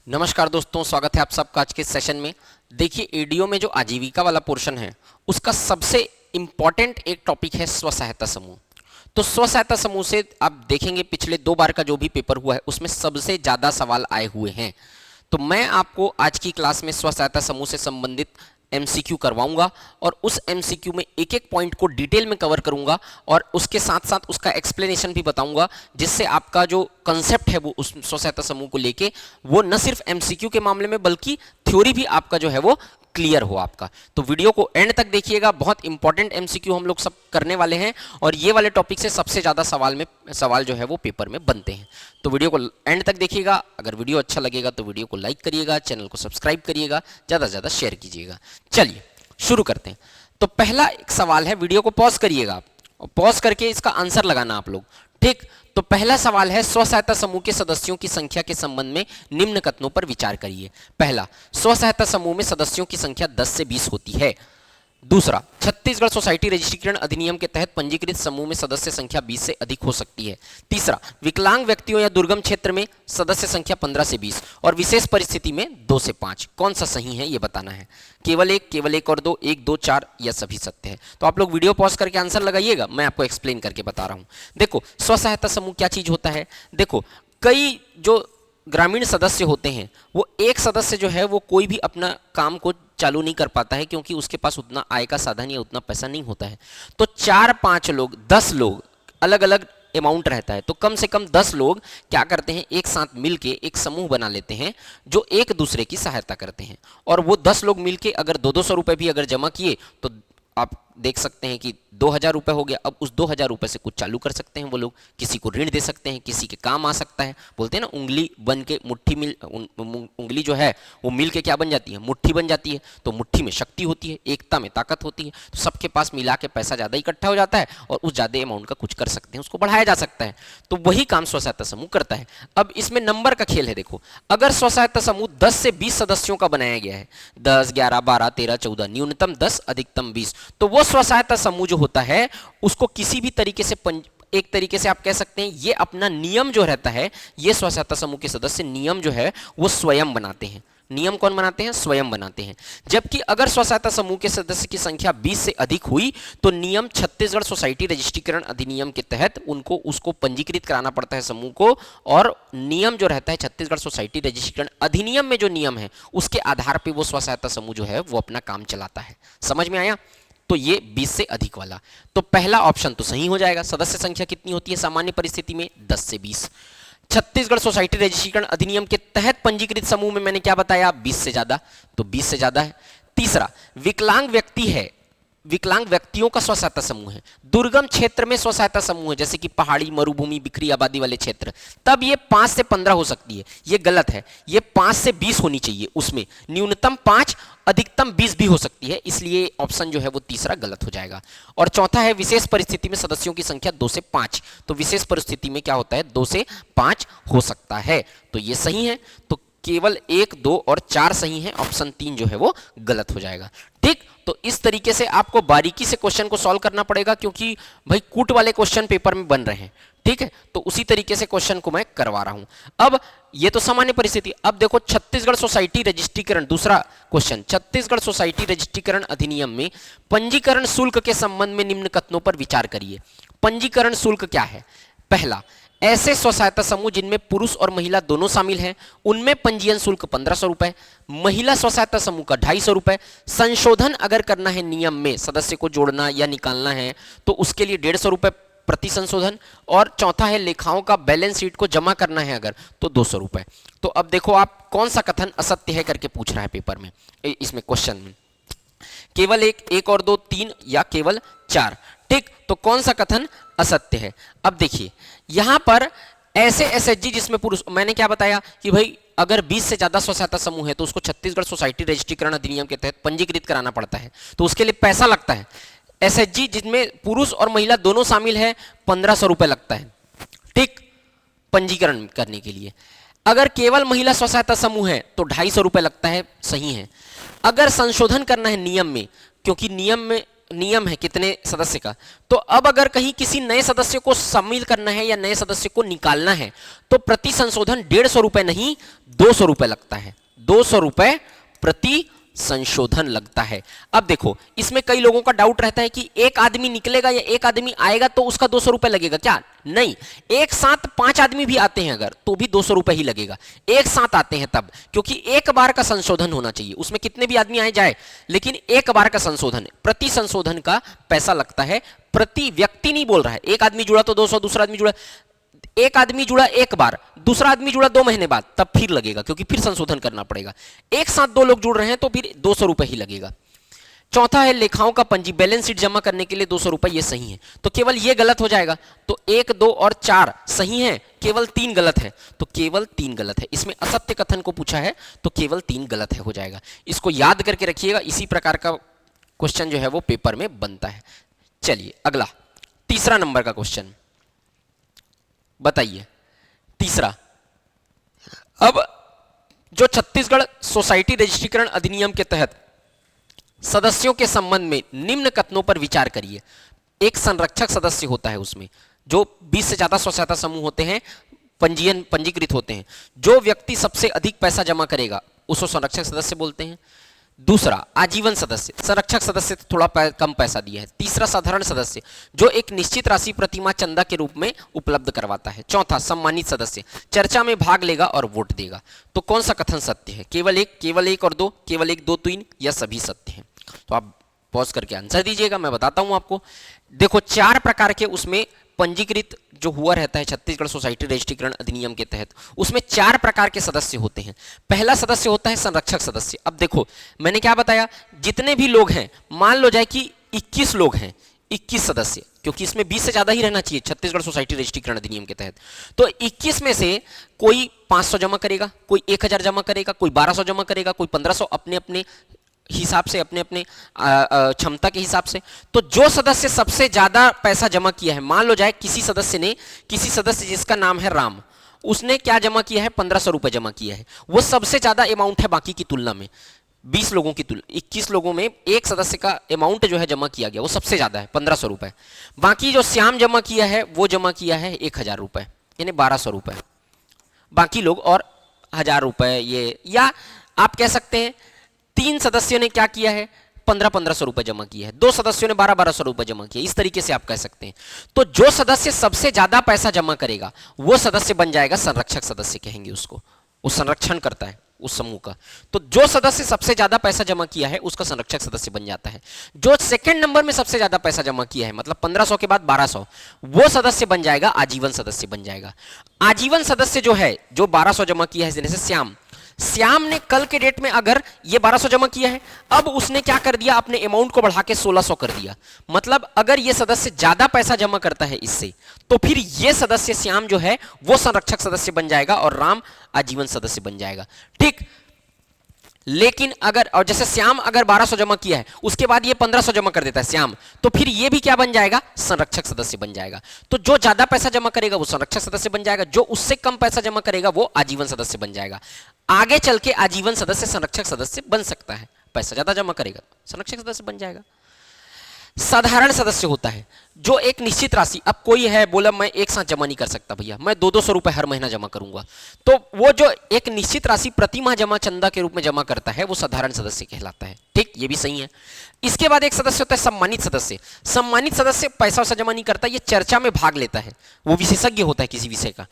नमस्कार दोस्तों, स्वागत है आप सबका आज के सेशन में। देखिए, एडीओ में जो आजीविका वाला पोर्शन है उसका सबसे इंपॉर्टेंट एक टॉपिक है स्व सहायता समूह। तो स्व सहायता समूह से आप देखेंगे पिछले 2 बार का जो भी पेपर हुआ है उसमें सबसे ज़्यादा सवाल आए हुए हैं। तो मैं आपको आज की क्लास में स्व सहायता समूह से संबंधित एमसीक्यू करवाऊंगा और उस एमसीक्यू में एक एक पॉइंट को डिटेल में कवर करूंगा और उसके साथ साथ उसका एक्सप्लेनेशन भी बताऊंगा, जिससे आपका जो कंसेप्ट है वो उस स्व सहायता समूह को लेके वो न सिर्फ एमसीक्यू के मामले में बल्कि थ्योरी भी आपका जो है वो क्लियर हो आपका। तो वीडियो को एंड तक देखिएगा, बहुत इंपॉर्टेंट एमसीक्यू हम लोग सब करने वाले हैं और ये वाले टॉपिक से सबसे ज़्यादा सवाल जो है वो पेपर में बनते हैं। तो वीडियो को एंड तक देखिएगा। अगर वीडियो अच्छा लगेगा तो वीडियो को लाइक करिएगा, चैनल को सब्सक्राइब करिएगा, ज़्यादा से ज़्यादा शेयर कीजिएगा। चलिए शुरू करते हैं। तो पहला एक सवाल है, वीडियो को पॉज करिएगा आप और पॉज करके इसका आंसर लगाना आप लोग, ठीक। तो पहला सवाल है, स्व सहायता समूह के सदस्यों की संख्या के संबंध में निम्न कथनों पर विचार करिए। पहला, स्व सहायता समूह में सदस्यों की संख्या 10 से 20 होती है। दूसरा, छत्तीसगढ़ सोसाइटी रजिस्ट्रीकरण अधिनियम के तहत पंजीकृत समूह में सदस्य संख्या 20 से अधिक हो सकती है। तीसरा, विकलांग व्यक्तियों या दुर्गम क्षेत्र में सदस्य संख्या 15 से 20 और विशेष परिस्थिति में 2 से 5। कौन सा सही है ये बताना है। केवल एक और दो, 1, 2, 4 या सभी सत्य है। तो आप लोग वीडियो पॉज करके आंसर लगाइएगा, मैं आपको एक्सप्लेन करके बता रहा हूं। देखो, स्व सहायता समूह क्या चीज होता है। देखो, कई जो ग्रामीण सदस्य होते हैं वो एक सदस्य जो है वो कोई भी अपना काम को चालू नहीं कर पाता है क्योंकि उसके पास उतना आय का साधन या उतना पैसा नहीं होता है। तो 4-5 लोग, 10 लोग, अलग अलग अमाउंट रहता है, तो कम से कम 10 लोग क्या करते हैं, एक साथ मिलके एक समूह बना लेते हैं जो एक दूसरे की सहायता करते हैं। और वो 10 लोग मिलके अगर 200 रुपए भी अगर जमा किए तो आप देख सकते हैं कि 2000 रुपए हो गया। अब उस 2000 रुपए से कुछ चालू कर सकते हैं वो लोग, किसी को ऋण दे सकते हैं, किसी के काम आ सकता है। बोलते हैं ना, उंगली बन के मुट्ठी मिल, उंगली जो है वो मिल के क्या बन जाती है, मुट्ठी बन जाती है। तो मुट्ठी में शक्ति होती है, एकता में ताकत होती है। तो सबके पास मिला के पैसा ज़्यादा इकट्ठा हो जाता है और उस ज़्यादा अमाउंट का कुछ कर सकते हैं, उसको बढ़ाया जा सकता है। तो वही काम स्व सहायता समूह करता है। अब इसमें नंबर का खेल है। देखो, अगर स्व सहायता समूह 10 से 20 सदस्यों का बनाया गया है, 10, 11, 12, 13, 14, न्यूनतम 10, अधिकतम 20, तो वो स्व सहायता समूह जो होता है उसको किसी भी तरीके से एक तरीके से आप कह सकते हैं ये अपना नियम जो रहता है, ये स्व सहायता समूह के सदस्य नियम जो है वो स्वयं बनाते हैं। नियम कौन बनाते हैं? स्वयं बनाते हैं। जबकि अगर स्व सहायता समूह के सदस्य की संख्या 20 से अधिक हुई तो नियम छत्तीसगढ़ सोसाइटी रजिस्ट्रीकरण अधिनियम के तहत उसको पंजीकृत कराना पड़ता है समूह को। और नियम जो रहता है छत्तीसगढ़ सोसाइटी रजिस्ट्रीकरण अधिनियम में जो नियम है उसके आधार पर वो स्व सहायता समूह जो है वो अपना काम चलाता है। समझ में आया? तो ये 20 से अधिक वाला, तो पहला ऑप्शन तो सही हो जाएगा। सदस्य संख्या कितनी होती है सामान्य परिस्थिति में? 10 से 20। छत्तीसगढ़ सोसाइटी रजिस्ट्रीकरण अधिनियम के तहत पंजीकृत समूह में मैंने क्या बताया, 20 से ज्यादा, तो 20 से ज्यादा है। तीसरा, विकलांग व्यक्ति है, विकलांग व्यक्तियों का स्व सहायता समूह है, दुर्गम क्षेत्र में स्व सहायता समूह है, जैसे कि पहाड़ी, मरुभूमि, बिखरी आबादी वाले क्षेत्र, तब ये 5 से 15 हो सकती है। ये गलत है, ये 5 से 20 होनी चाहिए, उसमें न्यूनतम 5, अधिकतम 20 भी हो सकती है, इसलिए ऑप्शन जो है वो तीसरा गलत हो जाएगा। और चौथा है, विशेष परिस्थिति में सदस्यों की संख्या 2 से 5, तो विशेष परिस्थिति में क्या होता है, 2 से 5 हो सकता है, तो ये सही है। तो केवल 1, 2 और 4 सही है, ऑप्शन 3 जो है वो गलत हो जाएगा। ठीक, तो इस तरीके से आपको बारीकी से क्वेश्चन को सॉल्व करना पड़ेगा क्योंकि भाई कूट वाले क्वेश्चन पेपर में बन रहे हैं, ठीक है। तो उसी तरीके से क्वेश्चन को मैं करवा रहा हूं। अब ये तो सामान्य परिस्थिति। अब देखो, छत्तीसगढ़ सोसाइटी रजिस्ट्रीकरण, दूसरा क्वेश्चन, छत्तीसगढ़ सोसाइटी रजिस्ट्रीकरण अधिनियम में पंजीकरण शुल्क के संबंध में निम्न कथनों पर विचार करिए। पंजीकरण शुल्क क्या है? पहला, ऐसे स्व सहायता समूह जिनमें पुरुष और महिला दोनों शामिल हैं उनमें पंजीयन शुल्क 1500 रुपए, महिला स्व सहायता समूह का 250 रुपए। संशोधन अगर करना है नियम में, सदस्य को जोड़ना या निकालना है तो उसके लिए 150 रुपए प्रति संशोधन। और चौथा है, लेखाओं का बैलेंस शीट को जमा करना है अगर, तो 200 रुपए। तो अब देखो आप कौन सा कथन असत्य है करके पूछ रहा है पेपर में, इसमें क्वेश्चन में केवल एक और दो, 3 या केवल 4। ठीक, तो कौन सा कथन असत्य है? अब देखिए, यहां पर ऐसे एसएचजी जिसमें पुरुष, मैंने क्या बताया कि भाई अगर 20 से ज्यादा स्व सहायता समूह है तो उसको छत्तीसगढ़ सोसाइटी रजिस्ट्रीकरण अधिनियम के तहत पंजीकृत कराना पड़ता है, तो उसके लिए पैसा लगता है। एसएचजी जिसमें पुरुष और महिला दोनों शामिल है, 1500 रुपए लगता है, ठीक, पंजीकरण करने के लिए। अगर केवल महिला स्व सहायता समूह है तो 250 रुपए लगता है, सही है। अगर संशोधन करना है नियम में, क्योंकि नियम में नियम है कितने सदस्य का। तो अब अगर कहीं किसी नए सदस्य को शामिल करना है या नए सदस्य को निकालना है तो प्रति संशोधन 150 रुपए नहीं 200 रुपए लगता है। 200 रुपए प्रति संशोधन लगता है। अब देखो इसमें कई लोगों का डाउट रहता है कि एक आदमी निकलेगा या एक आदमी आएगा तो उसका 200 रुपए लगेगा क्या? नहीं, एक साथ 5 आदमी भी आते हैं अगर तो भी 200 रुपए ही लगेगा। एक साथ आते हैं तब, क्योंकि एक बार का संशोधन होना चाहिए, उसमें कितने भी आदमी आए जाए लेकिन एक बार का संशोधन, प्रति संशोधन का पैसा लगता है। प्रति व्यक्ति नहीं बोल रहा है, एक आदमी जुड़ा तो 200, दूसरा आदमी जुड़ा, एक आदमी जुड़ा एक बार, दूसरा आदमी जुड़ा 2 महीने बाद, तब फिर लगेगा क्योंकि फिर संशोधन करना पड़ेगा। एक साथ 2 लोग जुड़ रहे हैं तो फिर 200 रुपए ही लगेगा। चौथा है लेखाओं का पंजी, बैलेंस शीट जमा करने के लिए 200 रुपए, ये सही है। तो केवल ये गलत हो जाएगा। तो 1, 2 और 4 सही है, केवल 3 गलत है। तो केवल 3 गलत है, इसमें असत्य कथन को पूछा है तो केवल 3 गलत है, हो जाएगा। इसको याद करके रखिएगा, इसी प्रकार का क्वेश्चन जो है वो पेपर में बनता है। चलिए अगला तीसरा नंबर का क्वेश्चन बताइए। तीसरा, अब जो छत्तीसगढ़ सोसाइटी रजिस्ट्रीकरण अधिनियम के तहत सदस्यों के संबंध में निम्न कथनों पर विचार करिए। एक संरक्षक सदस्य होता है, उसमें जो 20 से ज्यादा स्वसहायता समूह होते हैं पंजीकृत होते हैं। जो व्यक्ति सबसे अधिक पैसा जमा करेगा उसको संरक्षक सदस्य बोलते हैं। दूसरा आजीवन सदस्य, संरक्षक सदस्य तो थोड़ा कम पैसा दिया है। तीसरा साधारण सदस्य जो एक निश्चित राशि प्रतिमाह चंदा के रूप में उपलब्ध करवाता है। चौथा सम्मानित सदस्य, चर्चा में भाग लेगा और वोट देगा। तो कौन सा कथन सत्य है? केवल एक और 2, केवल 1, 2, 3 या सभी सत्य हैं? तो आप पॉज करके आंसर दीजिएगा, मैं बताता हूं आपको। देखो 4 प्रकार के उसमें पंजीकृत जो हुआ रहता है छत्तीसगढ़ सोसाइटी रजिस्ट्रीकरण अधिनियम के तहत, उसमें 4 प्रकार के सदस्य होते हैं। पहला सदस्य होता है संरक्षक सदस्य। अब देखो मैंने क्या बताया, जितने भी लोग हैं, मान लो जाए कि 21 लोग हैं, 21 सदस्य, क्योंकि इसमें 20 से ज्यादा ही रहना चाहिए छत्तीसगढ़ सोसाइटी रजिस्ट्रीकरण अधिनियम के तहत। तो 21 में से कोई 500 जमा करेगा, कोई 1000 जमा करेगा, कोई 1200 जमा करेगा, कोई 1500, अपने अपने हिसाब से, अपने अपने क्षमता के हिसाब से। तो जो सदस्य सबसे ज्यादा पैसा जमा किया है, मान लो जाए किसी सदस्य जिसका नाम है राम, उसने क्या जमा किया है? 1500 रुपए जमा किया है। वो सबसे ज्यादा अमाउंट है बाकी की तुलना में। 20 लोगों की तुलना, 21 लोगों में एक सदस्य का अमाउंट जो है जमा किया गया वो सबसे ज्यादा है 1500 रुपए। बाकी जो श्याम जमा किया है वो जमा किया है 1000 रुपए, यानी 1200 रुपए। बाकी लोग और 1000 रुपए, ये, या आप कह सकते हैं 3 सदस्यों ने क्या किया है? 1500 रुपए जमा किया है। 2 सदस्यों ने 1200 रुपए जमा किया। इस तरीके से आप कह सकते हैं। तो जो सदस्य सबसे ज्यादा पैसा जमा करेगा वो सदस्य बन जाएगा संरक्षक सदस्य, कहेंगे उसको। वो संरक्षण करता है उस समूह का। तो जो सदस्य सबसे ज्यादा पैसा जमा किया है उसका संरक्षक सदस्य बन जाता है। जो सेकंड नंबर में सबसे ज्यादा पैसा जमा किया है, मतलब 1500 के बाद 1200, वो सदस्य बन जाएगा आजीवन सदस्य बन जाएगा। आजीवन सदस्य जो है, जो 1200 जमा किया है, जैसे श्याम ने कल के डेट में अगर ये 1200 जमा किया है, अब उसने क्या कर दिया? अपने अमाउंट को बढ़ा के 1600 कर दिया। मतलब अगर ये सदस्य ज्यादा पैसा जमा करता है इससे, तो फिर ये सदस्य श्याम जो है वो संरक्षक सदस्य बन जाएगा और राम आजीवन सदस्य बन जाएगा। ठीक, लेकिन अगर, और जैसे श्याम अगर 1200 जमा किया है, उसके बाद ये 1500 जमा कर देता है श्याम, तो फिर ये भी क्या बन जाएगा? संरक्षक सदस्य बन जाएगा। तो जो ज्यादा पैसा जमा करेगा वो संरक्षक सदस्य बन जाएगा, जो उससे कम पैसा जमा करेगा वो आजीवन सदस्य बन जाएगा। आगे चल के आजीवन सदस्य संरक्षक सदस्य बन सकता है, पैसा ज्यादा जमा करेगा संरक्षक सदस्य बन जाएगा। साधारण सदस्य होता है जो एक निश्चित राशि, अब कोई है बोला मैं एक साथ जमा नहीं कर सकता भैया, मैं 200 रुपए हर महीना जमा करूंगा, तो वो जो एक निश्चित राशि प्रति माह जमा चंदा के रूप में जमा करता है वो साधारण सदस्य कहलाता है। ठीक, ये भी सही है। इसके बाद एक सदस्य होता है सम्मानित सदस्य। सम्मानित सदस्य पैसा वैसा जमा नहीं करता, ये चर्चा में भाग लेता है, वो विशेषज्ञ होता है किसी विषय का,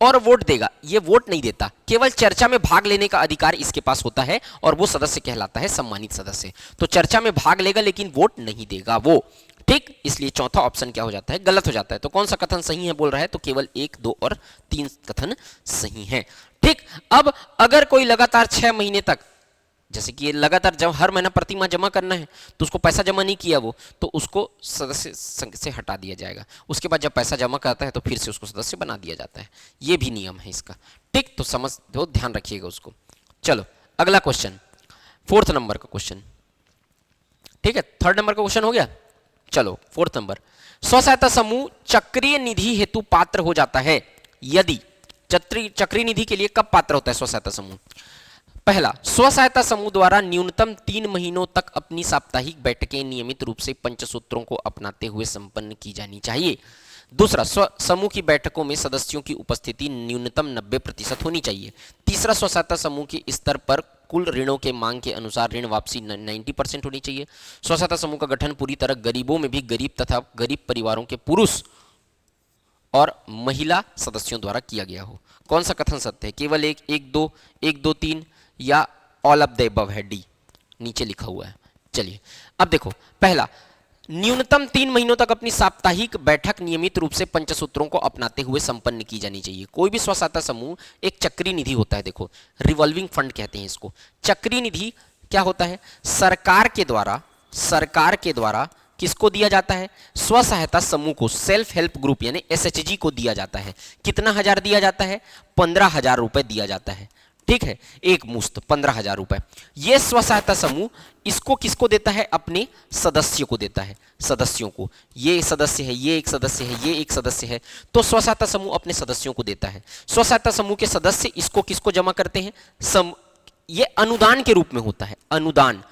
और वोट देगा। ये वोट नहीं देता, केवल चर्चा में भाग लेने का अधिकार इसके पास होता है और वो सदस्य कहलाता है सम्मानित सदस्य। तो चर्चा में भाग लेगा लेकिन वोट नहीं देगा वो। ठीक, इसलिए चौथा ऑप्शन क्या हो जाता है? गलत हो जाता है। तो कौन सा कथन सही है बोल रहा है? तो केवल 1, 2 और 3 कथन सही है। ठीक, अब अगर कोई लगातार 6 महीने तक, जैसे कि ये लगातार जब हर महीना प्रति माह जमा करना है तो उसको पैसा जमा नहीं किया वो, तो उसको सदस्य संघ से हटा दिया जाएगा। उसके बाद जब पैसा जमा करता है तो फिर से उसको सदस्य बना दिया जाता है। ये भी नियम है इसका। ठीक, तो समझ दो, ध्यान रखिएगा उसको। चलो अगला क्वेश्चन, 4th नंबर का क्वेश्चन। ठीक है, 3rd नंबर का क्वेश्चन हो गया। चलो 4th नंबर, स्व सहायता समूह चक्रीय निधि हेतु पात्र हो जाता है यदि, चक्रीय निधि के लिए कब पात्र होता है स्व सहायता समूह? पहला, स्व सहायता समूह द्वारा न्यूनतम 3 महीनों तक अपनी साप्ताहिक बैठकें नियमित रूप से पंचसूत्रों को अपनाते हुए संपन्न की जानी चाहिए। दूसरा, समूह की बैठकों में सदस्यों की उपस्थिति न्यूनतम 90% होनी चाहिए। तीसरा, स्व सहायता समूह के स्तर पर कुल ऋणों के मांग के अनुसार ऋण वापसी 90% होनी चाहिए। स्व सहायता समूह का गठन पूरी तरह गरीबों में भी गरीब तथा गरीब परिवारों के पुरुष और महिला सदस्यों द्वारा किया गया हो। कौन सा कथन सत्य है? केवल एक दो तीन या ऑल ऑफ द अबव है, डी नीचे लिखा हुआ है। चलिए अब देखो, पहला, न्यूनतम 3 महीनों तक अपनी साप्ताहिक बैठक नियमित रूप से पंचसूत्रों को अपनाते हुए संपन्न की जानी चाहिए। कोई भी स्व सहायता समूह एक चक्री निधि होता है, देखो रिवॉल्विंग फंड कहते हैं इसको। चक्री निधि क्या होता है? सरकार के द्वारा किसको दिया जाता है? स्व सहायता समूह को, सेल्फ हेल्प ग्रुप यानी एसएचजी को दिया जाता है। कितना हजार दिया जाता है? 15,000 रुपए दिया जाता है। ठीक है, एक मुश्त 15,000 रुपए। यह स्व सहायता समूह इसको किसको देता है? अपने सदस्य को देता है, सदस्यों को। ये सदस्य है, ये एक सदस्य है, ये एक सदस्य है, तो स्व सहायता समूह अपने सदस्यों को देता है। स्व सहायता समूह के सदस्य इसको किसको जमा करते हैं? ये अनुदान के रूप में होता है, अनुदान।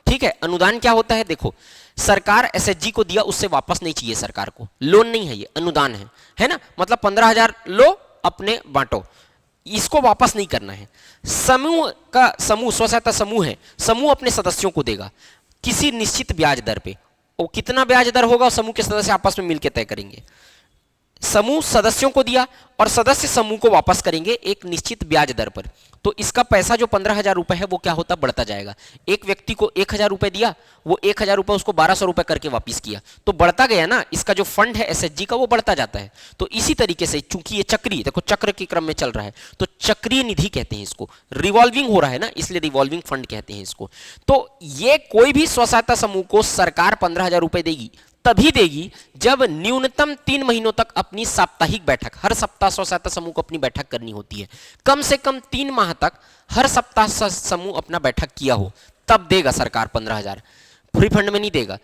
ठीक है, अनुदान क्या होता है? देखो, सरकार एसएचजी को दिया, उससे वापस नहीं चाहिए सरकार को, लोन नहीं है, ये अनुदान है ना? मतलब 15,000 लो, अपने बांटो, इसको वापस नहीं करना है। समूह स्व सहायता समूह है, समूह अपने सदस्यों को देगा किसी निश्चित ब्याज दर पे। और कितना ब्याज दर होगा समूह के सदस्य आपस में मिलकर तय करेंगे। समूह सदस्यों को दिया और सदस्य समूह को वापस करेंगे एक निश्चित ब्याज दर पर। तो इसका पैसा जो 15,000 रुपए है वो क्या होता? बढ़ता जाएगा। एक व्यक्ति को 1,000 रुपए दिया, वो 1,000 रुपए उसको 1,200 रुपए करके वापस किया, तो बढ़ता गया ना, इसका जो फंड है एसएचजी का वो बढ़ता जाता है। तो इसी तरीके से चूंकि ये चक्री, देखो चक्र के क्रम में चल रहा है, तो चक्रीय निधि कहते हैं इसको, रिवॉल्विंग हो रहा है ना, इसलिए रिवॉल्विंग फंड कहते हैं इसको। तो ये कोई भी स्व सहायता समूह को सरकार 15,000 रुपए देगी, तभी देगी जब न्यूनतम 3 महीनों तक अपनी साप्ताहिक बैठक, हर सप्ताह स्व सहायता समूह को अपनी बैठक करनी होती है, कम से कम 3 माह तक हर सप्ताह समूह अपना बैठक किया हो, तब देगा सरकार 15,000, फ्री फंड में नहीं देगा।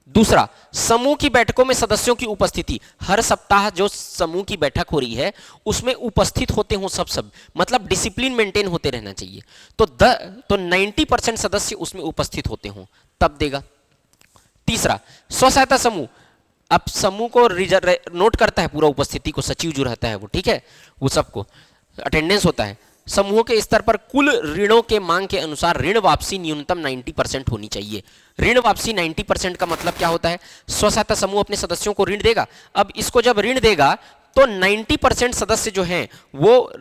दूसरा, समूह की बैठकों में सदस्यों की उपस्थिति, हर सप्ताह जो समूह की बैठक हो रही है उसमें उपस्थित होते हो सब, मतलब डिसिप्लिन मेंटेन होते रहना चाहिए। तो 90% सदस्य उसमें उपस्थित होते हो, तब देगा। तीसरा, स्व सहायता समूह अब समूह को नोट करता है पूरा उपस्थिति को, सचिव जो रहता है वो, ठीक है, वो सबको अटेंडेंस होता है। समूह के स्तर पर कुल ऋणों के मांग के अनुसार ऋण वापसी न्यूनतम 90% होनी चाहिए। ऋण वापसी 90% का मतलब क्या होता है? स्व सहायता समूह अपने सदस्यों को ऋण देगा, अब इसको जब ऋण देगा तो 90% सदस्य जो हैं वो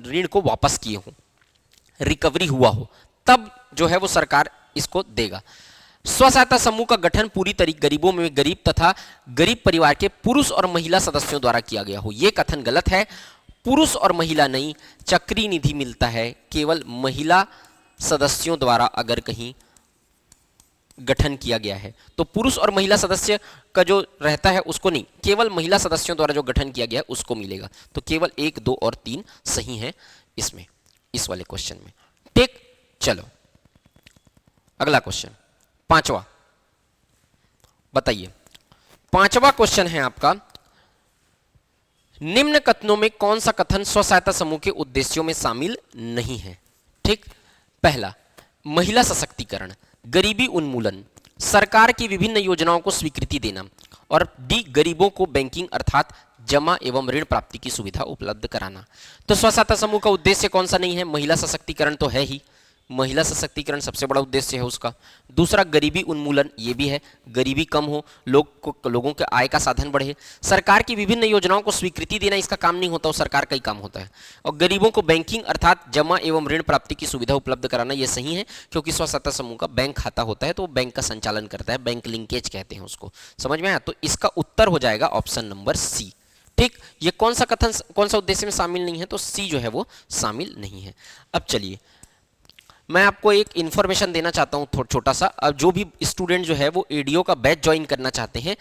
ऋण को वापस किए हों, रिकवरी हुआ हो, तब जो है वो सरकार इसको देगा। स्व सहायता समूह का गठन पूरी तरीके गरीबों में गरीब तथा गरीब परिवार के पुरुष और महिला सदस्यों द्वारा किया गया हो, यह कथन गलत है। पुरुष और महिला नहीं, चक्री निधि मिलता है केवल महिला सदस्यों द्वारा। अगर कहीं गठन किया गया है तो पुरुष और महिला सदस्य का जो रहता है उसको नहीं, केवल महिला सदस्यों द्वारा जो गठन किया गया है उसको मिलेगा। तो केवल 1, 2 और 3 सही है इसमें, इस वाले क्वेश्चन में। ठीक, चलो अगला क्वेश्चन, 5वां बताइए। 5वां क्वेश्चन है आपका, निम्न कथनों में कौन सा कथन स्व सहायता समूह के उद्देश्यों में शामिल नहीं है? ठीक, पहला, महिला सशक्तिकरण, गरीबी उन्मूलन, सरकार की विभिन्न योजनाओं को स्वीकृति देना, और डी, गरीबों को बैंकिंग अर्थात जमा एवं ऋण प्राप्ति की सुविधा उपलब्ध कराना। तो स्व सहायता समूह का उद्देश्य कौन सा नहीं है? महिला सशक्तिकरण तो है ही, महिला सशक्तिकरण सबसे बड़ा उद्देश्य है उसका। दूसरा, गरीबी उन्मूलन, ये भी है, गरीबी कम हो, लोगों के आय का साधन बढ़े। सरकार की विभिन्न योजनाओं को स्वीकृति देना इसका काम नहीं होता, वो सरकार का ही काम होता है। और गरीबों को बैंकिंग अर्थात जमा एवं ऋण प्राप्ति की सुविधा उपलब्ध कराना, ये सही है, क्योंकि स्व सहायता समूह का बैंक खाता होता है तो वो बैंक का संचालन करता है, बैंक लिंकेज कहते हैं उसको। समझ में आया? तो इसका उत्तर हो जाएगा ऑप्शन नंबर सी। ठीक, ये कौन सा कथन कौन सा उद्देश्य में शामिल नहीं है? तो सी जो है वो शामिल नहीं है। अब चलिए मैं आपको एक इन्फॉर्मेशन देना चाहता हूं छोटा सा। अब जो भी स्टूडेंट जो है वो एडीओ का बैच ज्वाइन करना चाहते हैं,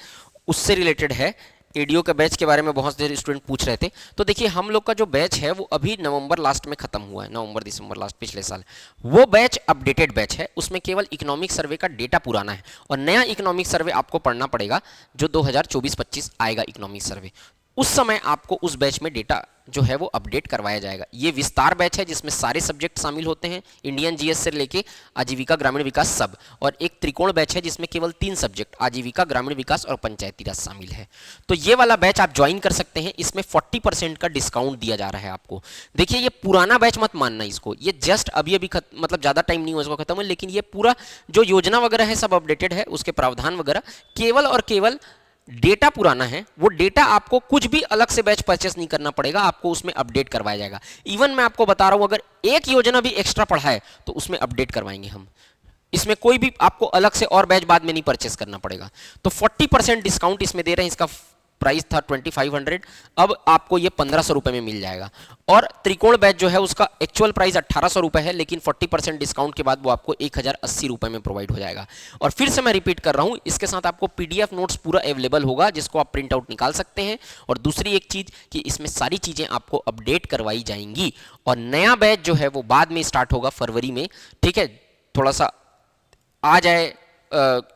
उससे रिलेटेड है। एडीओ का बैच के बारे में बहुत सारे स्टूडेंट पूछ रहे थे। तो देखिए, हम लोग का जो बैच है वो अभी नवंबर लास्ट में खत्म हुआ है, नवंबर दिसंबर लास्ट पिछले साल। वो बैच अपडेटेड बैच है, उसमें केवल इकोनॉमिक सर्वे का डेटा पुराना है और नया इकोनॉमिक सर्वे आपको पढ़ना पड़ेगा जो 2024-25 आएगा इकोनॉमिक सर्वे। उस समय आपको उस बैच में डेटा जो है वो अपडेट करवाया जाएगा। ये विस्तार बैच है जिसमें सारे सब्जेक्ट शामिल होते हैं, इंडियन जीएस से लेके आजीविका ग्रामीण विकास सब, और एक त्रिकोण बैच है जिसमें केवल 3 सब्जेक्ट आजीविका ग्रामीण विकास और पंचायती राज शामिल है। तो ये वाला बैच आप ज्वाइन कर सकते हैं, इसमें 40% का डिस्काउंट दिया जा रहा है आपको। देखिए ये पुराना बैच मत मानना इसको, ये जस्ट अभी अभी मतलब ज़्यादा टाइम नहीं हुआ इसको खत्म हुआ, लेकिन ये पूरा जो योजना वगैरह है सब अपडेटेड है, उसके प्रावधान वगैरह, केवल और केवल डेटा पुराना है। वो डेटा आपको कुछ भी अलग से बैच परचेस नहीं करना पड़ेगा, आपको उसमें अपडेट करवाया जाएगा। इवन मैं आपको बता रहा हूं, अगर एक योजना भी एक्स्ट्रा पढ़ा है तो उसमें अपडेट करवाएंगे हम, इसमें कोई भी आपको अलग से और बैच बाद में नहीं परचेस करना पड़ेगा। तो 40% डिस्काउंट इसमें दे रहे हैं, इसका प्राइस था 2500, अब आपको ये 1500 रुपए में मिल जाएगा। और त्रिकोण बैच जो है उसका एक्चुअल प्राइस 1800 रुपए है, लेकिन 40% डिस्काउंट के बाद वो आपको 1080 रुपए में प्रोवाइड हो जाएगा। और फिर से मैं रिपीट कर रहा हूं, इसके साथ आपको पीडीएफ नोट्स पूरा अवेलेबल होगा जिसको आप प्रिंट आउट निकाल सकते हैं। और दूसरी एक चीज कि इसमें सारी चीजें आपको अपडेट करवाई जाएंगी, और नया बैच जो है वो बाद में स्टार्ट होगा फरवरी में। ठीक है, थोड़ा सा आ जाए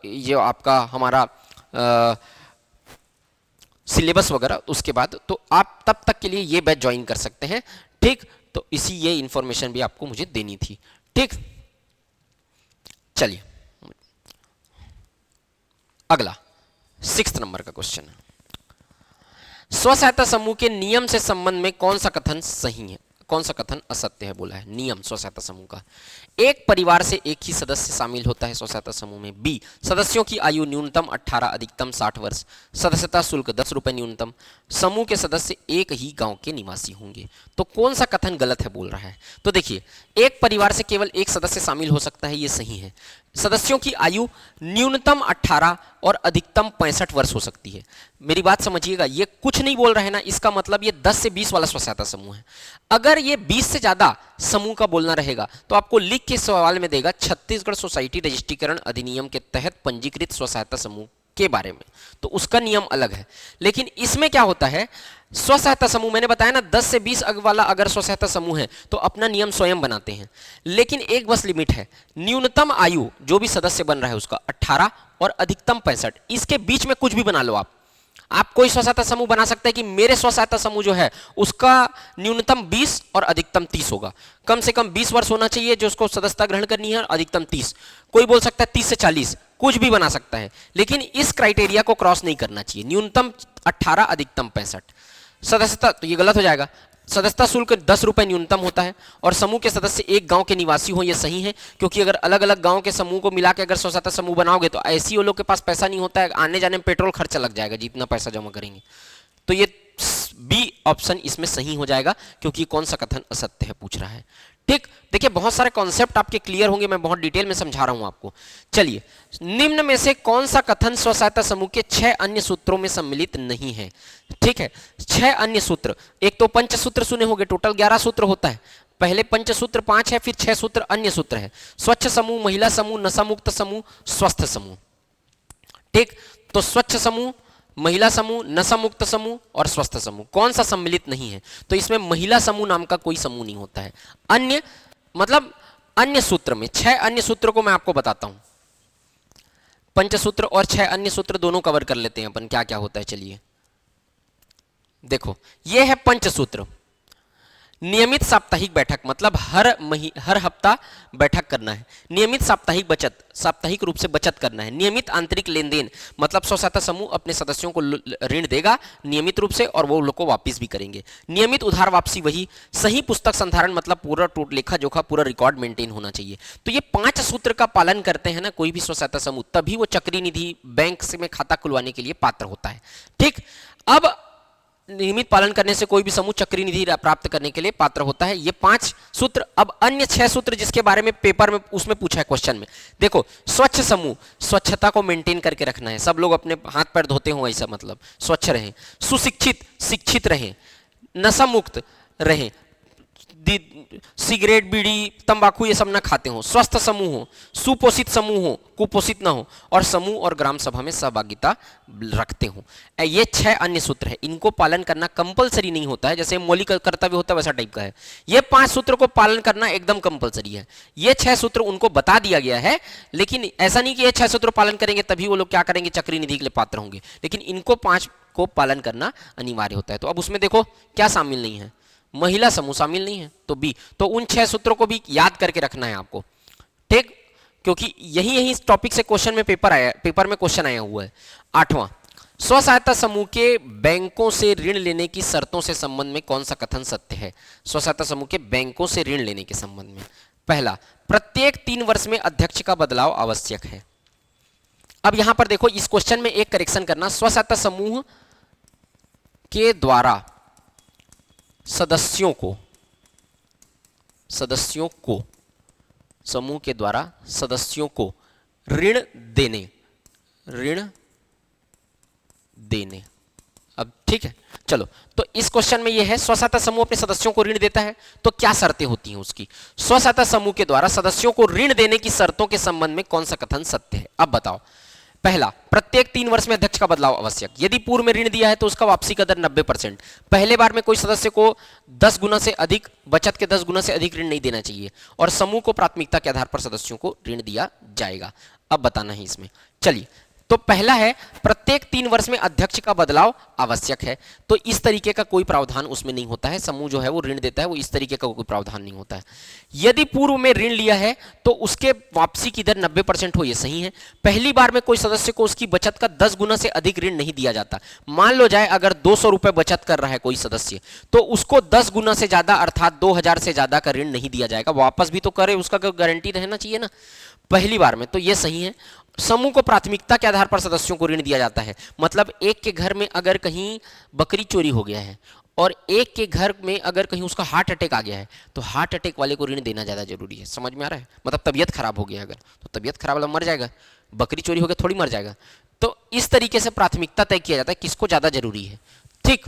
ये आपका हमारा सिलेबस वगैरह, उसके बाद तो आप तब तक के लिए ये बैच ज्वाइन कर सकते हैं। ठीक, तो इसी ये इंफॉर्मेशन भी आपको मुझे देनी थी। ठीक, चलिए अगला 6 नंबर का क्वेश्चन है, स्व सहायता समूह के नियम से संबंध में कौन सा कथन सही है, कौन सा कथन असत्य है बोला है। नियम स्व सहायता समूह का, एक परिवार से एक ही सदस्य शामिल होता है स्व सहायता समूह में। बी, सदस्यों की आयु न्यूनतम 18 अधिकतम 60 वर्ष, सदस्यता शुल्क 10 रुपए न्यूनतम, समूह के सदस्य एक ही गांव के निवासी होंगे। तो कौन सा कथन गलत है बोल रहा है। तो देखिए, एक परिवार से केवल एक सदस्य शामिल हो सकता है, ये सही है। सदस्यों की आयु न्यूनतम 18 और अधिकतम 65 वर्ष हो सकती है। मेरी बात समझिएगा, ये कुछ नहीं बोल रहे हैं ना, इसका मतलब ये 10 से 20 वाला स्व सहायता समूह है। अगर ये 20 से ज्यादा समूह का बोलना रहेगा तो आपको लिख के सवाल में देगा छत्तीसगढ़ सोसाइटी रजिस्ट्रीकरण अधिनियम के तहत पंजीकृत स्व सहायता समूह के बारे में, तो उसका नियम अलग है। लेकिन इसमें क्या होता है, स्व सहायता समूह मैंने बताया ना 10 से 20 वाला अगर स्व सहायता समूह है तो अपना नियम स्वयं बनाते हैं, लेकिन एक बस लिमिट है, न्यूनतम आयु जो भी सदस्य बन रहा है उसका 18 और अधिकतम 65। इसके बीच में कुछ भी बना लो आप कोई स्व सहायता समूह बना सकते हैं कि मेरे स्व सहायता समूह जो है उसका न्यूनतम 20 और अधिकतम 30 होगा, कम से कम 20 वर्ष होना चाहिए जो उसको सदस्यता ग्रहण करनी है, और अधिकतम 30। कोई बोल सकता है 30 से 40, कुछ भी बना सकता है, लेकिन इस क्राइटेरिया को क्रॉस नहीं करना चाहिए, न्यूनतम 18 अधिकतम 65। सदस्यता तो ये गलत हो जाएगा, सदस्यता शुल्क 10 रुपए न्यूनतम होता है, और समूह के सदस्य एक गांव के निवासी हो, ये सही है, क्योंकि अगर अलग अलग गांव के समूह को मिला के अगर स्व सहायता समूह बनाओगे तो ऐसी वो लोग के पास पैसा नहीं होता है, आने जाने में पेट्रोल खर्चा लग जाएगा जितना पैसा जमा करेंगे। तो ये बी ऑप्शन इसमें सही हो जाएगा, क्योंकि कौन सा कथन असत्य है पूछ रहा है। ठीक, देखिए बहुत सारे कॉन्सेप्ट आपके क्लियर होंगे, मैं बहुत डिटेल में समझा रहा हूं आपको। चलिए, निम्न में से कौन सा कथन स्व सहायता समूह के 6 अन्य सूत्रों में सम्मिलित नहीं है। ठीक है, 6 अन्य सूत्र, एक तो पंचसूत्र सुने होंगे, टोटल 11 सूत्र होता है, पहले पंचसूत्र 5 है, फिर 6 सूत्र अन्य सूत्र है, स्वच्छ समूह, महिला समूह, नशा मुक्त समूह, स्वस्थ समूह। ठीक, तो स्वच्छ समूह, महिला समूह, नशा मुक्त समूह और स्वस्थ समूह, कौन सा सम्मिलित नहीं है। तो इसमें महिला समूह नाम का कोई समूह नहीं होता है। अन्य मतलब अन्य सूत्र में 6 अन्य सूत्रों को मैं आपको बताता हूं, पंचसूत्र और 6 अन्य सूत्र दोनों कवर कर लेते हैं अपन, क्या क्या होता है। चलिए देखो, यह है पंचसूत्र, नियमित साप्ताहिक बैठक, मतलब हर हफ्ता बैठक करना है। नियमित साप्ताहिक बचत, साप्ताहिक रूप से बचत करना है। नियमित आंतरिक लेन देन, मतलब स्व सहायता समूह अपने सदस्यों को ऋण देगा नियमित रूप से और वो लोग को वापस भी करेंगे। नियमित उधार वापसी वही। सही पुस्तक संधारण, मतलब पूरा लेखा जोखा पूरा रिकॉर्ड मेंटेन होना चाहिए। तो ये 5 सूत्र का पालन करते हैं ना कोई भी स्व सहायता समूह, तभी वो चक्री निधि बैंक से में खाता खुलवाने के लिए पात्र होता है। ठीक, अब नियमित पालन करने से कोई भी समूह चक्री निधि प्राप्त करने के लिए पात्र होता है। ये 5 सूत्र। अब अन्य 6 सूत्र जिसके बारे में पेपर में उसमें पूछा है क्वेश्चन में, देखो, स्वच्छ समूह, स्वच्छता को मेंटेन करके रखना है, सब लोग अपने हाथ पैर धोते हो ऐसा मतलब स्वच्छ रहें। सुशिक्षित, शिक्षित रहें। नशा मुक्त रहें, सिगरेट बीड़ी तंबाकू ये सब ना खाते हो। स्वस्थ समूह हो, सुपोषित समूह हो, कुपोषित ना हो, और समूह और ग्राम सभा में सहभागिता रखते हो। ये 6 अन्य सूत्र है, इनको पालन करना कंपलसरी नहीं होता है, जैसे मौलिक कर्तव्य होता है वैसा टाइप का है। ये 5 सूत्र को पालन करना एकदम कंपलसरी है। ये 6 सूत्र उनको बता दिया गया है, लेकिन ऐसा नहीं कि ये 6 सूत्र पालन करेंगे तभी वो लोग क्या करेंगे, चक्री निधि के लिए पात्र होंगे, लेकिन इनको 5 को पालन करना अनिवार्य होता है। तो अब उसमें देखो क्या शामिल नहीं है, महिला समूह शामिल नहीं है, तो बी। तो उन 6 सूत्रों को भी याद करके रखना है आपको, ठीक, क्योंकि यही इस टॉपिक से क्वेश्चन में पेपर में क्वेश्चन आया हुआ है। 8वां, स्व सहायता समूह के बैंकों से ऋण लेने की शर्तों से संबंध में कौन सा कथन सत्य है? स्व सहायता समूह के बैंकों से ऋण लेने के संबंध में, पहला, प्रत्येक 3 वर्ष में अध्यक्ष का बदलाव आवश्यक है। अब यहां पर देखो इस क्वेश्चन में एक करेक्शन करना, स्व सहायता समूह के द्वारा सदस्यों को समूह के द्वारा सदस्यों को ऋण देने। अब ठीक है, चलो, तो इस क्वेश्चन में यह है स्व सहायता समूह अपने सदस्यों को ऋण देता है, तो क्या शर्तें होती हैं उसकी? स्व सहायता समूह के द्वारा सदस्यों को ऋण देने की शर्तों के संबंध में कौन सा कथन सत्य है? अब बताओ। पहला, प्रत्येक 3 वर्ष में अध्यक्ष का बदलाव आवश्यक। यदि पूर्व में ऋण दिया है तो उसका वापसी का दर 90%। पहले बार में कोई सदस्य को 10 गुना से अधिक, बचत के 10 गुना से अधिक ऋण नहीं देना चाहिए, और समूह को प्राथमिकता के आधार पर सदस्यों को ऋण दिया जाएगा। अब बताना है इसमें, चलिए। तो पहला है प्रत्येक 3 वर्ष में अध्यक्ष का बदलाव आवश्यक है, तो इस तरीके का कोई प्रावधान उसमें नहीं होता है। समूह जो है वो ऋण देता है, वो इस तरीके का कोई प्रावधान नहीं होता है। यदि पूर्व में ऋण लिया है तो उसके वापसी की दर 90% हो, ये सही है। पहली बार में कोई सदस्य को उसकी बचत का 10 गुना से अधिक ऋण नहीं दिया जाता। मान लो जाए अगर 200 रुपए बचत कर रहा है कोई सदस्य, तो उसको 10 गुना से ज्यादा अर्थात 2000 से ज्यादा का ऋण नहीं दिया जाएगा। वापस भी तो करे, उसका गारंटी रहना चाहिए ना पहली बार में, तो ये सही है। समूह को प्राथमिकता के आधार पर सदस्यों को ऋण दिया जाता है, मतलब एक के घर में अगर कहीं बकरी चोरी हो गया है और एक के घर में अगर कहीं उसका हार्ट अटैक आ गया है, तो हार्ट अटैक वाले को ऋण देना ज़्यादा जरूरी है। समझ में आ रहा है? मतलब तबीयत खराब हो गया अगर, तो तबीयत खराब वाला मर जाएगा, बकरी चोरी हो गया थोड़ी मर जाएगा। तो इस तरीके से प्राथमिकता तय किया जाता है किसको ज़्यादा जरूरी है, ठीक।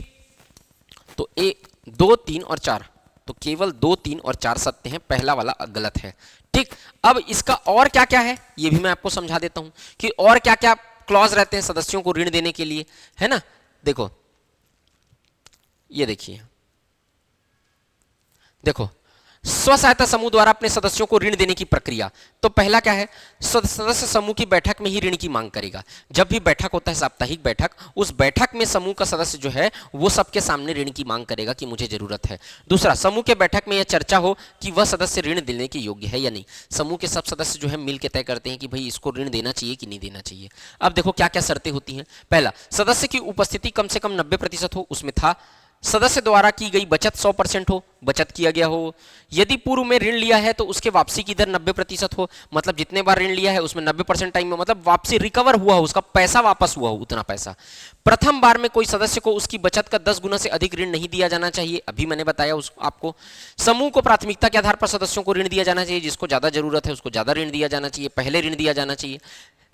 तो 1, 2, 3 और 4, तो केवल 2, 3 और 4 सत्य हैं, पहला वाला गलत है, ठीक। अब इसका और क्या क्या है ये भी मैं आपको समझा देता हूं कि और क्या क्या क्लॉज रहते हैं सदस्यों को ऋण देने के लिए, है ना। देखो, ये देखिए, देखो, स्व सहायता समूह द्वारा अपने सदस्यों को ऋण देने की प्रक्रिया। तो पहला क्या है, सदस्य समूह की बैठक में ही ऋण की मांग करेगा। जब भी बैठक होता है साप्ताहिक बैठक, उस बैठक में समूह का सदस्य जो है वो सबके सामने ऋण की मांग करेगा कि मुझे जरूरत है। दूसरा, समूह के बैठक में यह चर्चा हो कि वह सदस्य ऋण देने के योग्य है या नहीं। समूह के सब सदस्य जो है मिल के तय करते हैं कि भाई इसको ऋण देना चाहिए कि नहीं देना चाहिए। अब देखो क्या क्या शर्तें होती हैं। पहला, सदस्य की उपस्थिति कम से कम 90% हो, उसमें था। सदस्य द्वारा की गई बचत 100% हो, बचत किया गया हो। यदि पूर्व में ऋण लिया है तो उसके वापसी की दर 90% हो, मतलब जितने बार ऋण लिया है उसमें 90% टाइम में मतलब वापसी रिकवर हुआ हो, उसका पैसा वापस हुआ हो, उतना पैसा। प्रथम बार में कोई सदस्य को उसकी बचत का 10 गुना से अधिक ऋण नहीं दिया जाना चाहिए, अभी मैंने बताया आपको। समूह को प्राथमिकता के आधार पर सदस्यों को ऋण दिया जाना चाहिए, जिसको ज्यादा जरूरत है उसको ज्यादा ऋण दिया जाना चाहिए, पहले ऋण दिया जाना चाहिए।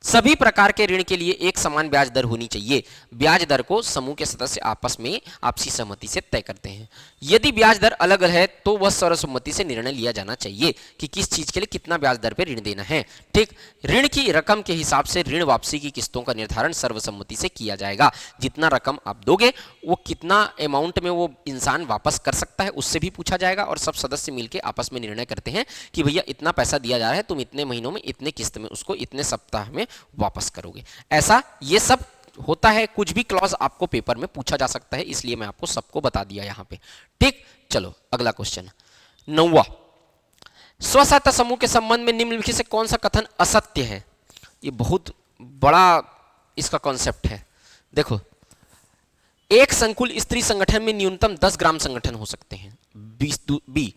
सभी प्रकार के ऋण के लिए एक समान ब्याज दर होनी चाहिए। ब्याज दर को समूह के सदस्य आपस में आपसी सहमति से तय करते हैं। यदि ब्याज दर अलग है तो वह सर्वसम्मति से निर्णय लिया जाना चाहिए कि किस चीज के लिए कितना ब्याज दर पे ऋण देना है, ठीक। ऋण की रकम के हिसाब से ऋण वापसी की किस्तों का निर्धारण सर्वसम्मति से किया जाएगा। जितना रकम आप दोगे वो कितना अमाउंट में वो इंसान वापस कर सकता है उससे भी पूछा जाएगा, और सब सदस्य मिलकर आपस में निर्णय करते हैं कि भैया इतना पैसा दिया जा रहा है, तुम इतने महीनों में इतने किस्त में उसको इतने सप्ताह में वापस करोगे। ऐसा ये सब होता है। कुछ भी क्लॉज आपको पेपर में पूछा जा सकता है, इसलिए मैं आपको सबको बता दिया यहां पे, ठीक। चलो अगला क्वेश्चन, 9वां, स्व सहायता समूह के संबंध में निम्नलिखित से कौन सा कथन असत्य है? ये बहुत बड़ा इसका कॉन्सेप्ट है। देखो, एक संकुल स्त्री संगठन में न्यूनतम 10 ग्राम संगठन हो सकते हैं। बी,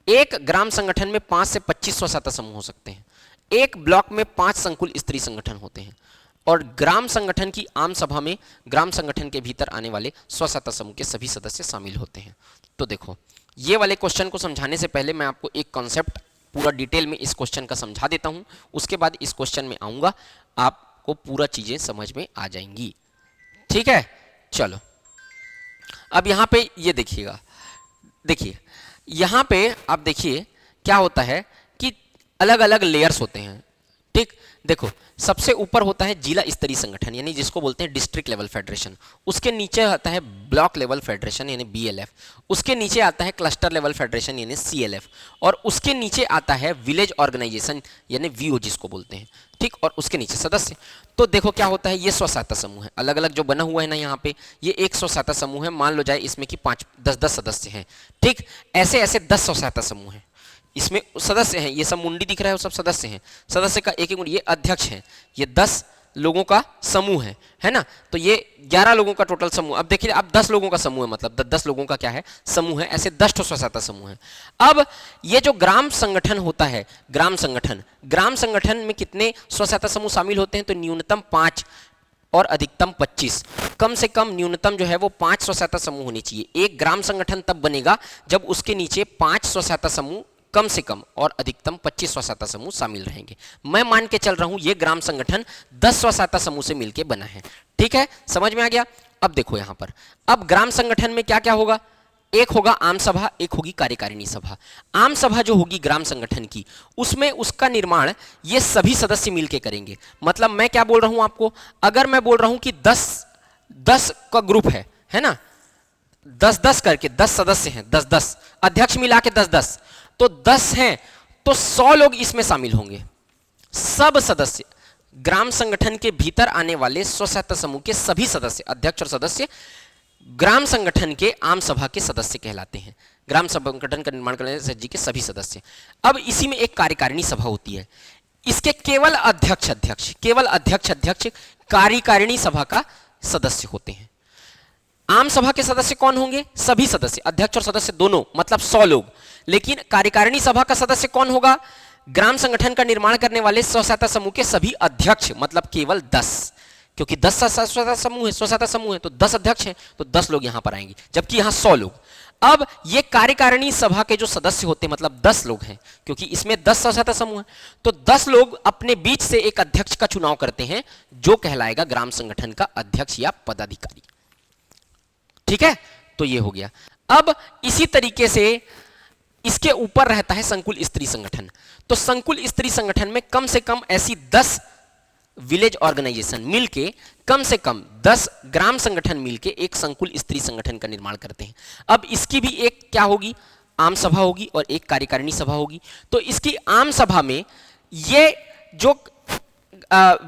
एक ग्राम संगठन में 5 से 25 स्व सहायता समूह हो सकते हैं। एक ब्लॉक में 5 संकुल स्त्री संगठन होते हैं, और ग्राम संगठन की आम सभा में ग्राम संगठन के भीतर आने वाले स्व सहायता समूह के सभी सदस्य शामिल होते हैं। तो देखो, ये वाले क्वेश्चन को समझाने से पहले मैं आपको एक कॉन्सेप्ट पूरा डिटेल में इस क्वेश्चन का समझा देता हूं, उसके बाद इस क्वेश्चन में आऊंगा, आपको पूरा चीजें समझ में आ जाएंगी, ठीक है। चलो, अब यहां पे ये देखिएगा, देखिए यहां पे आप देखिए क्या होता है कि अलग अलग लेयर्स होते हैं, ठीक, देखो सबसे ऊपर होता है जिला स्तरीय संगठन यानी जिसको बोलते हैं डिस्ट्रिक्ट लेवल फेडरेशन, उसके नीचे आता है ब्लॉक लेवल फेडरेशन यानी BLF, उसके नीचे आता है क्लस्टर लेवल फेडरेशन यानी CLF, और उसके नीचे आता है विलेज ऑर्गेनाइजेशन यानी VO जिसको बोलते हैं, ठीक, और उसके नीचे सदस्य। तो देखो क्या होता है, ये स्व सहायता समूह है, अलग अलग जो बना हुआ है ना यहाँ पे, ये एक स्व सहायता समूह है। मान लो जाए इसमें कि 5-10 सदस्य हैं, ठीक, ऐसे ऐसे 10 स्व सहायता समूह हैं, इसमें सदस्य हैं, ये सब मुंडी दिख रहा है वो सब सदस्य हैं, सदस्य का एक एक मुंडी, ये अध्यक्ष है, ये 10 लोगों का समूह है ना, तो ये 11 लोगों का टोटल समूह। अब देखिए, अब 10 लोगों का समूह है, मतलब 10 लोगों का क्या है, समूह है, ऐसे 10 स्व सहायता समूह है। अब ये जो ग्राम संगठन होता है, ग्राम संगठन में कितने स्व सहायता समूह शामिल होते हैं, तो न्यूनतम 5 और अधिकतम 25, कम से कम न्यूनतम जो है वो 5 स्व सहायता समूह होनी चाहिए। एक ग्राम संगठन तब बनेगा जब उसके नीचे 5 स्व सहायता समूह कम से कम और अधिकतम 25 स्व सहायता समूह शामिल रहेंगे। मैं मान के चल रहा हूं ये ग्राम संगठन 10 स्व सहायता समूह से मिलकर बना है, ठीक है, समझ में आ गया। अब देखो यहां पर, अब ग्राम संगठन में क्या क्या होगा, एक होगा आम सभा, एक होगी कार्यकारिणी सभा। आम सभा जो होगी ग्राम संगठन की, उसमें उसका निर्माण ये सभी सदस्य मिलकर करेंगे। मतलब मैं क्या बोल रहा हूं आपको, अगर मैं बोल रहा हूं कि 10 का ग्रुप है ना, 10-10 करके 10 सदस्य हैं, 10-10 अध्यक्ष मिला के 10-10, तो 10 हैं तो 100 लोग इसमें शामिल होंगे। सब सदस्य ग्राम संगठन के भीतर आने वाले स्व सहायता समूह के सभी सदस्य, अध्यक्ष और सदस्य, ग्राम संगठन के आम सभा के सदस्य कहलाते हैं। ग्राम संगठन का निर्माण करने वाले जी के सभी सदस्य। अब इसी में एक कार्यकारिणी सभा होती है, इसके केवल अध्यक्ष कार्यकारिणी सभा का सदस्य होते हैं। आम सभा के सदस्य कौन होंगे, सभी सदस्य, अध्यक्ष और सदस्य दोनों, मतलब 100 लोग। लेकिन कार्यकारिणी सभा का सदस्य कौन होगा, ग्राम संगठन का निर्माण करने वाले स्व सहायता समूह के सभी अध्यक्ष, मतलब केवल 10, क्योंकि 10 स्व सहायता समूह है तो 10 अध्यक्ष हैं, तो 10 लोग यहां पर आएंगे, जबकि यहां 100 लोग। अब ये कार्यकारिणी सभा के जो सदस्य होते हैं, मतलब 10 लोग हैं, क्योंकि इसमें 10 स्व सहायता समूह है, तो 10 लोग अपने बीच से एक अध्यक्ष का चुनाव करते हैं, जो कहलाएगा ग्राम संगठन का अध्यक्ष या पदाधिकारी, ठीक है। तो ये हो गया। अब इसी तरीके से इसके ऊपर रहता है संकुल स्तरीय संगठन। तो संकुल स्तरीय संगठन में कम से कम ऐसी 10 विलेज ऑर्गेनाइजेशन मिलके, कम से कम 10 ग्राम संगठन मिलके एक संकुल स्तरीय संगठन का निर्माण करते हैं। अब इसकी भी एक क्या होगी, आम सभा होगी और एक कार्यकारिणी सभा होगी। तो इसकी आम सभा में ये जो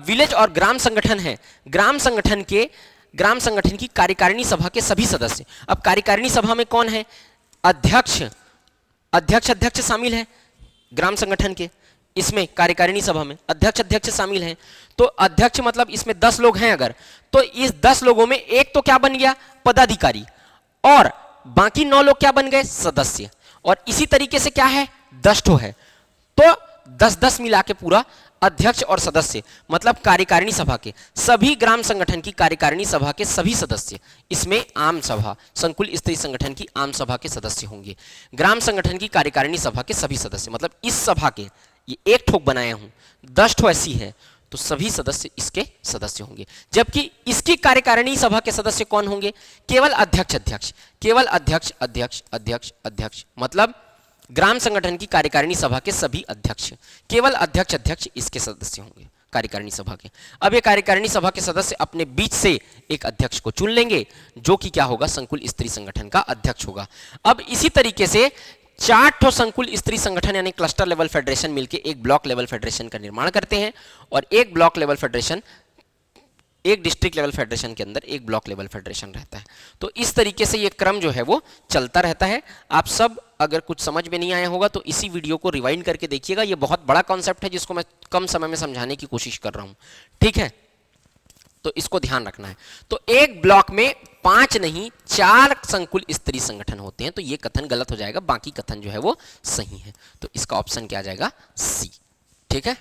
विलेज और ग्राम संगठन है, ग्राम संगठन की कार्यकारिणी सभा के सभी सदस्य। अब कार्यकारिणी सभा में कौन है, अध्यक्ष शामिल है ग्राम संगठन के, इसमें कार्यकारिणी सभा में अध्यक्ष शामिल हैं। तो अध्यक्ष मतलब इसमें 10 लोग हैं अगर, तो इस 10 लोगों में एक तो क्या बन गया, पदाधिकारी, और बाकी 9 लोग क्या बन गए, सदस्य। और इसी तरीके से क्या है, 10 ठो है, तो 10-10 मिला के पूरा अध्यक्ष और सदस्य, मतलब कार्यकारिणी सभा के सभी ग्राम संगठन की कार्यकारिणी सभा के सभी सदस्य, इसमें आम सभा संकुल स्तरीय संगठन की आम सभा के सदस्य होंगे, ग्राम संगठन की कार्यकारिणी सभा के सभी सदस्य, मतलब इस सभा के, ये एक ठोक बनाया हूं, 10 ठो ऐसी है, तो सभी सदस्य इसके सदस्य होंगे। जबकि इसकी कार्यकारिणी सभा के सदस्य कौन होंगे, केवल अध्यक्ष, मतलब ग्राम संगठन की कार्यकारिणी सभा के सभी अध्यक्ष, केवल अध्यक्ष इसके सदस्य होंगे कार्यकारिणी सभा के। अब ये कार्यकारिणी सभा के सदस्य अपने बीच से एक अध्यक्ष को चुन लेंगे, जो कि क्या होगा, संकुल स्तरीय संगठन का अध्यक्ष होगा। अब इसी तरीके से 4 ठो संकुल स्तरीय संगठन यानी क्लस्टर लेवल फेडरेशन मिलकर एक ब्लॉक लेवल फेडरेशन का निर्माण करते हैं, और एक ब्लॉक लेवल फेडरेशन, एक डिस्ट्रिक्ट लेवल फेडरेशन के अंदर एक ब्लॉक लेवल फेडरेशन रहता है। तो इस तरीके से ये क्रम जो है वो चलता रहता है। आप सब अगर कुछ समझ में नहीं आया होगा तो इसी वीडियो को रिवाइंड करके देखिएगा, ये बहुत बड़ा कॉन्सेप्ट है जिसको मैं कम समय में समझाने की कोशिश कर रहा हूं, ठीक है, तो इसको ध्यान रखना है। तो एक ब्लॉक में 5 नहीं 4 संकुल स्तरीय संगठन होते हैं, तो ये कथन गलत हो जाएगा, बाकी कथन जो है वो सही है। तो इसका ऑप्शन क्या आ जाएगा, सी, ठीक है।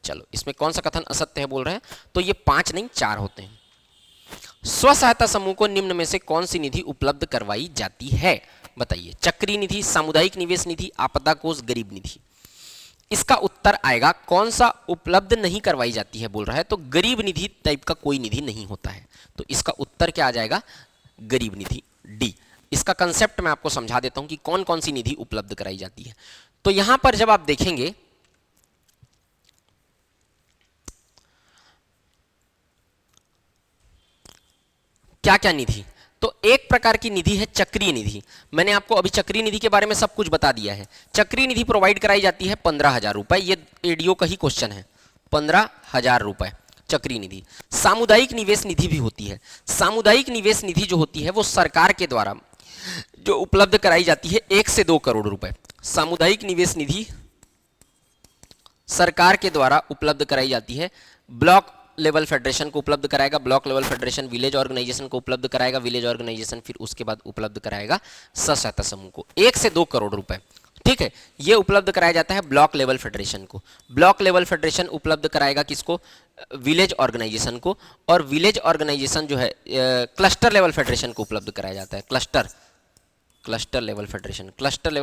चलो, इसमें कौन सा कथन असत्य है बोल रहे हैं, तो ये 5 नहीं 4 होते हैं। स्व सहायता समूह को निम्न में से कौन सी निधि उपलब्ध करवाई जाती है, बताइए, चक्रीय निधि, सामुदायिक निवेश निधि, आपदा कोष, गरीब निधि। इसका उत्तर आएगा कौन सा उपलब्ध नहीं करवाई जाती है बोल रहा है, तो गरीब निधि टाइप का कोई निधि नहीं होता है, तो इसका उत्तर क्या आ जाएगा, गरीब निधि, डी। इसका कंसेप्ट मैं आपको समझा देता हूं कि कौन कौन सी निधि उपलब्ध कराई जाती है। तो यहां पर जब आप देखेंगे क्या क्या निधि? तो एक प्रकार की निधि है चक्रीय निधि। मैंने आपको अभी चक्रीय निधि के बारे में सब कुछ बता दिया है। चक्रीय निधि प्रोवाइड कराई जाती है 15,000 रुपए, ये एडीओ का ही क्वेश्चन है, 15,000 रुपए चक्रीय निधि। सामुदायिक निवेश निधि भी होती है। सामुदायिक निवेश निधि जो होती है वो सरकार के द्वारा जो उपलब्ध कराई जाती है 1 से 2 करोड़ रुपए। सामुदायिक निवेश निधि सरकार के द्वारा उपलब्ध कराई जाती है। ब्लॉक लेवल फेडरेशन को उपलब्ध कराएगा, block level federation village organisation को उपलब्ध कराएगा, विलेज ऑर्गेनाइजेशन फिर उसके बाद उपलब्ध कराएगा स्व सहायता समूह को 1 से 2 करोड़ रुपए। ठीक है, ये उपलब्ध कराया जाता है ब्लॉक लेवल फेडरेशन को। ब्लॉक लेवल फेडरेशन उपलब्ध कराएगा किसको? विलेज ऑर्गेनाइजेशन को। और विलेज ऑर्गेनाइजेशन जो है क्लस्टर लेवल फेडरेशन को उपलब्ध कराया जाता है। Cluster level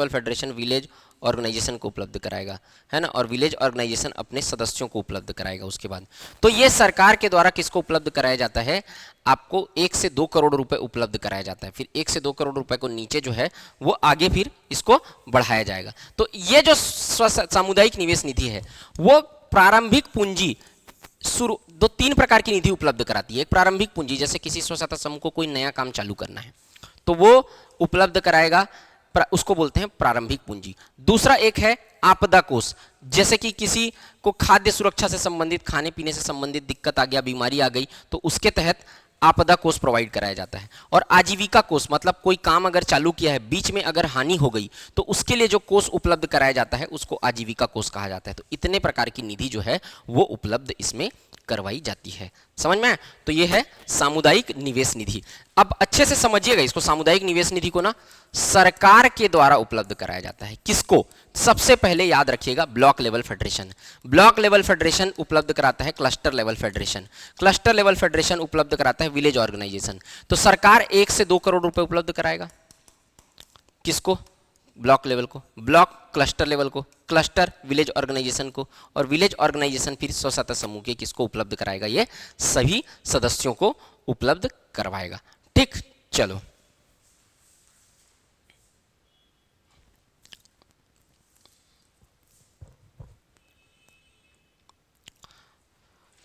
federation village organisation को उपलब्ध कराएगा, है ना, और विलेज ऑर्गेनाइजेशन अपने सदस्यों को उपलब्ध कराएगा उसके बाद। तो ये सरकार के द्वारा किसको उपलब्ध कराया जाता है? आपको 1 से 2 करोड़ रुपए उपलब्ध कराया जाता है। फिर 1 से 2 करोड़ रुपए को नीचे जो है वो आगे फिर इसको बढ़ाया जाएगा। तो ये जो सामुदायिक निवेश निधि है वो प्रारंभिक पूंजी शुरू 3 प्रकार की निधि उपलब्ध कराती है। एक प्रारंभिक पूंजी, जैसे किसी स्व सहायता समूह को कोई नया काम चालू करना है तो वो उपलब्ध कराएगा, उसको बोलते हैं प्रारंभिक पूंजी। दूसरा एक है आपदा कोष, जैसे कि किसी को खाद्य सुरक्षा से संबंधित, खाने पीने से संबंधित दिक्कत आ गया, बीमारी आ गई, तो उसके तहत आपदा कोष प्रोवाइड कराया जाता है। और आजीविका कोष, मतलब कोई काम अगर चालू किया है, बीच में अगर हानि हो गई तो उसके लिए जो कोष उपलब्ध कराया जाता है उसको आजीविका कोष कहा जाता है। तो इतने प्रकार की निधि जो है वो उपलब्ध इसमें करवाई जाती है। समझ में आया? तो ये है सामुदायिक निवेश निधि। अब अच्छे से समझिएगा इसको, सामुदायिक निवेश निधि को ना सरकार के द्वारा उपलब्ध कराया जाता है। किसको? सबसे पहले याद रखिएगा block level federation. Block level federation उपलब्ध कराता है cluster level federation. Cluster level federation उपलब्ध कराता है विलेज ऑर्गेनाइजेशन। तो सरकार 1 से 2 करोड़ रुपए उपलब्ध कराएगा। किसको? ब्लॉक लेवल को, ब्लॉक क्लस्टर लेवल को, क्लस्टर विलेज ऑर्गेनाइजेशन को, और विलेज ऑर्गेनाइजेशन फिर स्व सहायता समूह के किसको उपलब्ध कराएगा? ये सभी सदस्यों को उपलब्ध करवाएगा। ठीक, चलो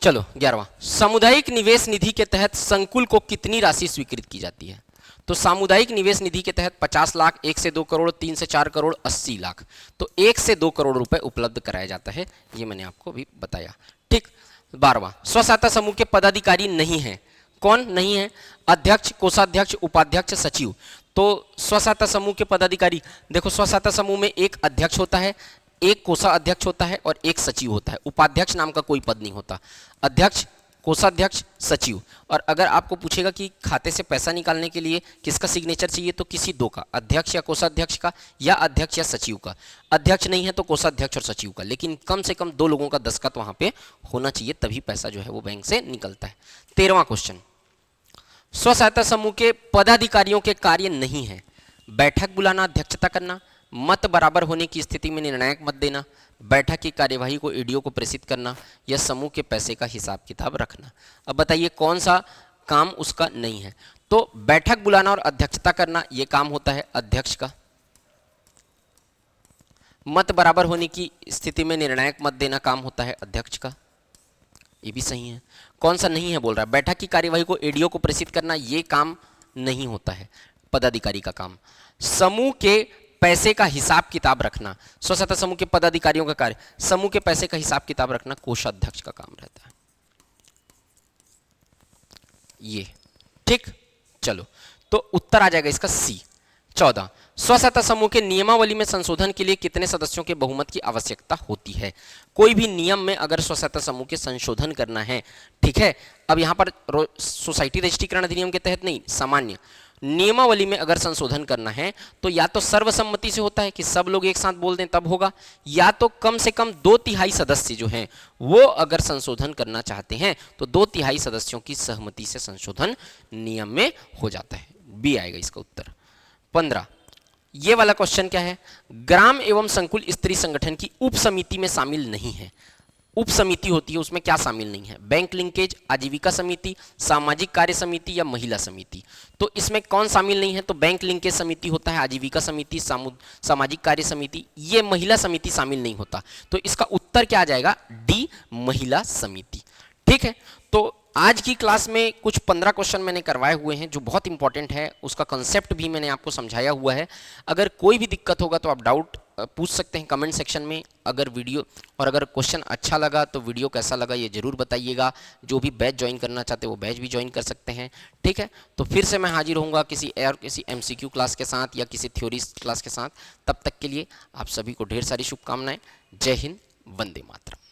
चलो 11वां, सामुदायिक निवेश निधि के तहत संकुल को कितनी राशि स्वीकृत की जाती है? तो सामुदायिक निवेश निधि के तहत 50 लाख, 1 से 2 करोड़, 3 से 4 करोड़, 80 लाख, तो 1 से 2 करोड़ रुपए उपलब्ध कराया जाता है। ये मैंने आपको भी बताया। ठीक, 12वां, स्व सहायता समूह के पदाधिकारी नहीं है। कौन नहीं है? अध्यक्ष, कोषाध्यक्ष, उपाध्यक्ष, सचिव। तो स्व सहायता समूह के पदाधिकारी, देखो स्व सहायता समूह में एक अध्यक्ष होता है, एक कोषाध्यक्ष होता है और एक सचिव होता है। उपाध्यक्ष नाम का कोई पद नहीं होता। अध्यक्ष, कोषाध्यक्ष, सचिव। और अगर आपको पूछेगा कि खाते से पैसा निकालने के लिए किसका सिग्नेचर चाहिए, तो किसी दो का, अध्यक्ष या कोषाध्यक्ष का, या अध्यक्ष या सचिव का। अध्यक्ष नहीं है तो कोषाध्यक्ष और सचिव का, लेकिन कम से कम 2 लोगों का दस्तखत वहां पे होना चाहिए, तभी पैसा जो है वो बैंक से निकलता है। 13वां क्वेश्चन, स्व सहायता समूह के पदाधिकारियों के कार्य नहीं है बैठक बुलाना, अध्यक्षता करना, मत बराबर होने की स्थिति में निर्णायक मत देना, बैठक की कार्यवाही को ईडीओ को प्रेषित करना, या समूह के पैसे का हिसाब किताब रखना। अब बताइए कौन सा काम उसका नहीं है? तो बैठक बुलाना और अध्यक्षता करना ये काम होता है अध्यक्ष का। मत बराबर होने की स्थिति में निर्णायक मत देना काम होता है अध्यक्ष का। ये भी सही है। कौन सा नहीं है बोल रहा है? बैठक की कार्यवाही को ईडीओ को प्रेषित करना ये काम नहीं होता है पदाधिकारी का काम। समूह के पैसे का हिसाब किताब रखना, स्व सहायता समूह के पदाधिकारियों का कार्य, समूह के पैसे का हिसाब किताब रखना कोषाध्यक्ष का काम रहता है। ये ठीक, चलो तो उत्तर आ जाएगा इसका सी। 14, स्व सहायता समूह के नियमावली में संशोधन के लिए कितने सदस्यों के बहुमत की आवश्यकता होती है? कोई भी नियम में अगर स्व सहायता समूह के संशोधन करना है, ठीक है, अब यहां पर सोसाइटी रजिस्ट्रीकरण अधिनियम के तहत नहीं, सामान्य नियमावली में अगर संशोधन करना है तो या तो सर्वसम्मति से होता है कि सब लोग एक साथ बोल दें तब होगा, या तो कम से कम 2/3 सदस्य जो हैं वो अगर संशोधन करना चाहते हैं तो 2/3 सदस्यों की सहमति से संशोधन नियम में हो जाता है। बी आएगा इसका उत्तर। 15, ये वाला क्वेश्चन क्या है? ग्राम एवं संकुल स्त्री संगठन की उप समिति में शामिल नहीं है। उप समिति होती है, उसमें क्या शामिल नहीं है? बैंक लिंकेज, आजीविका समिति, सामाजिक कार्य समिति या महिला समिति। तो इसमें कौन शामिल नहीं है? तो बैंक लिंकेज समिति होता है, आजीविका समिति, सामाजिक कार्य समिति, ये महिला समिति शामिल नहीं होता। तो इसका उत्तर क्या आ जाएगा? डी, महिला समिति। ठीक है, तो आज की क्लास में कुछ 15 क्वेश्चन मैंने करवाए हुए हैं जो बहुत इंपॉर्टेंट है, उसका कंसेप्ट भी मैंने आपको समझाया हुआ है। अगर कोई भी दिक्कत होगा तो आप डाउट पूछ सकते हैं कमेंट सेक्शन में। अगर क्वेश्चन अच्छा लगा तो वीडियो कैसा लगा ये जरूर बताइएगा। जो भी बैच ज्वाइन करना चाहते हैं वो बैच भी ज्वाइन कर सकते हैं, ठीक है। तो फिर से मैं हाजिर होऊंगा किसी MCQ क्लास के साथ या किसी थ्योरी क्लास के साथ। तब तक के लिए आप सभी को ढेर सारी शुभकामनाएं। जय हिंद, वंदे मातरम।